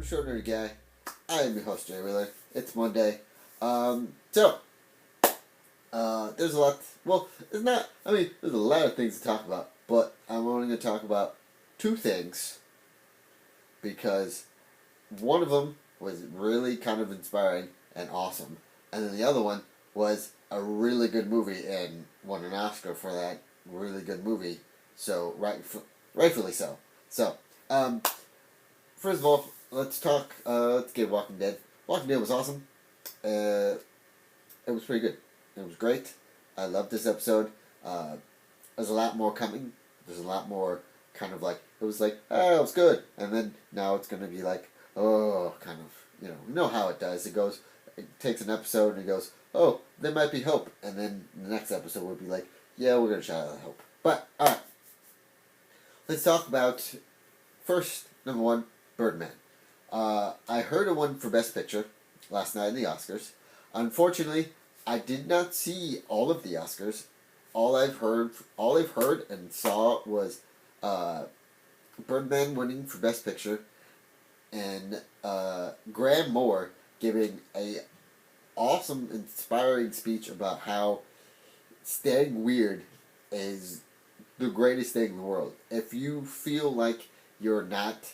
welcome to Short Nerdy Guy. I am your host, Jay Wheeler. It's Monday. There's a lot, there's a lot of things to talk about, but I'm only going to talk about two things, because one of them was really kind of inspiring and awesome, and then the other one was a really good movie and won an Oscar for that really good movie, so rightfully so. First of all, let's get Walking Dead. Walking Dead was awesome. It was pretty good. It was great. I loved this episode. There's a lot more coming. There's a lot more kind of like, it was like, oh, it was good. And then now it's going to be like, oh, kind of, you know how it does. It takes an episode and it goes, oh, there might be hope. And then the next episode would be like, yeah, we're going to shout out the hope. But, alright. Let's talk about, first, number one, Birdman. I heard a one for Best Picture last night in the Oscars. Unfortunately, I did not see all of the Oscars. All I've heard and saw was Birdman winning for Best Picture, and Graham Moore giving a awesome, inspiring speech about how staying weird is the greatest thing in the world. If you feel like you're not,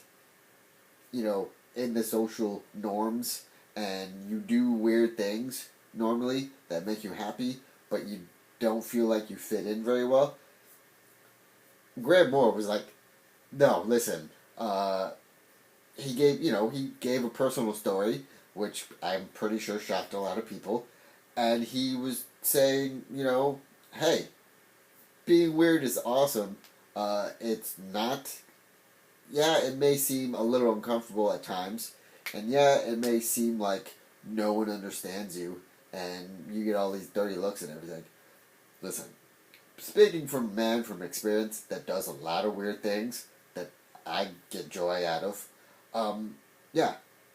in the social norms, and you do weird things normally that make you happy, but you don't feel like you fit in very well, Graham Moore was like, no, listen, he gave a personal story, which I'm pretty sure shocked a lot of people, and he was saying, hey, being weird is awesome. It's not, it may seem a little uncomfortable at times, and it may seem like no one understands you, and you get all these dirty looks and everything. Listen, speaking from a man from experience that does a lot of weird things that I get joy out of,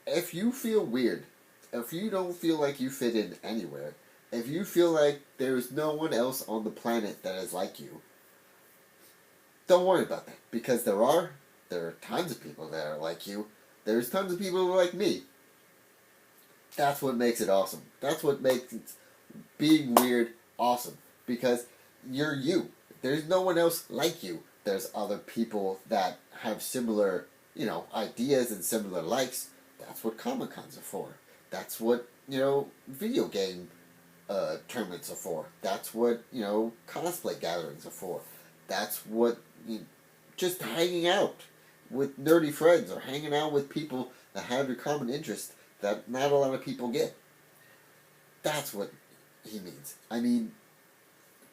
if you feel weird, if you don't feel like you fit in anywhere, if you feel like there's no one else on the planet that is like you, don't worry about that, because there are tons of people that are like you. There's tons of people who are like me. That's what makes it awesome. That's what makes being weird awesome, because you're you. There's no one else like you. There's other people that have similar, ideas and similar likes. That's what Comic-Cons are for. That's what, video game tournaments are for. That's what, cosplay gatherings are for. That's what, just hanging out with nerdy friends, or hanging out with people that have your common interest that not a lot of people get. That's what he means. I mean,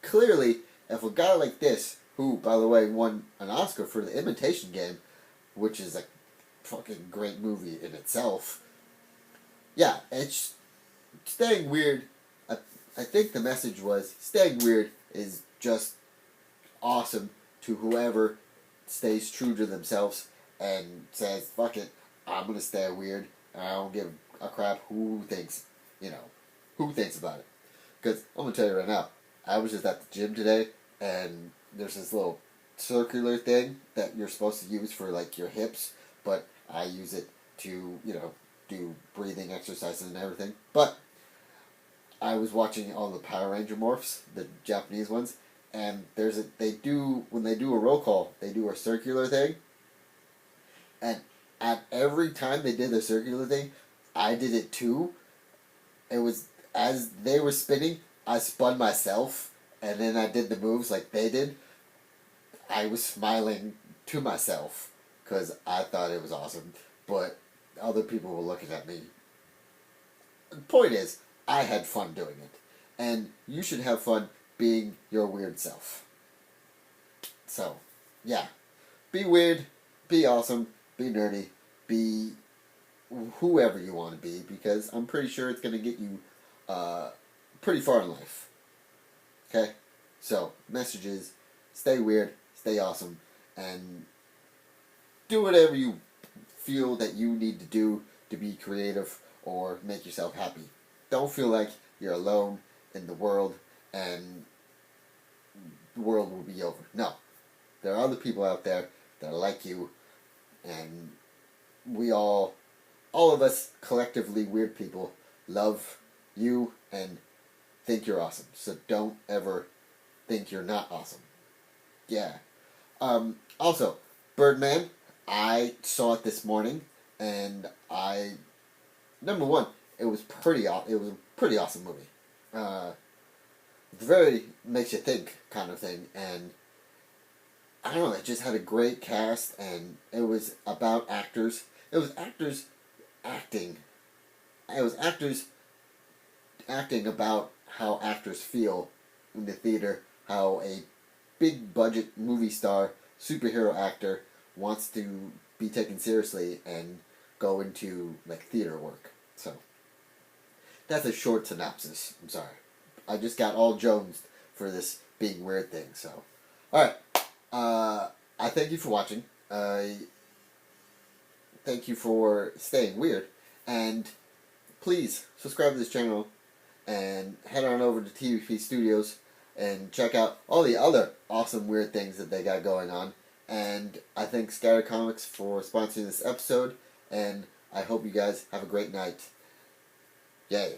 clearly, if a guy like this, who, by the way, won an Oscar for The Imitation Game, which is a fucking great movie in itself, it's staying weird. I think the message was, staying weird is just awesome to whoever stays true to themselves and says, fuck it, I'm gonna stay weird, and I don't give a crap who thinks about it. Because I'm gonna tell you right now, I was just at the gym today, and there's this little circular thing that you're supposed to use for like your hips, but I use it to, do breathing exercises and everything. But I was watching all the Power Ranger morphs, the Japanese ones, and when they do a roll call, they do a circular thing, and at every time they did the circular thing, I did it too. It was, as they were spinning, I spun myself, and then I did the moves like they did. I was smiling to myself, because I thought it was awesome, but other people were looking at me. The point is, I had fun doing it, and you should have fun being your weird self. So, be weird, be awesome, be nerdy, be whoever you want to be, because I'm pretty sure it's going to get you pretty far in life. Okay? So, message is, stay weird, stay awesome, and do whatever you feel that you need to do to be creative or make yourself happy. Don't feel like you're alone in the world and the world will be over. No. There are other people out there that are like you, and we all all of us collectively weird people love you and think you're awesome. So don't ever think you're not awesome. Yeah. Also, Birdman, I saw it this morning, and number one, it was it was a pretty awesome movie. Very makes you think kind of thing, and I don't know, it just had a great cast, and it was about actors. It was actors acting. It was actors acting about how actors feel in the theater, how a big budget movie star, superhero actor wants to be taken seriously and go into like theater work. So that's a short synopsis. I'm sorry. I just got all jonesed for this being weird thing. So, all right. I thank you for watching. Thank you for staying weird, and please subscribe to this channel and head on over to TVP Studios and check out all the other awesome weird things that they got going on. And I thank Scatter Comics for sponsoring this episode, and I hope you guys have a great night. Yeah.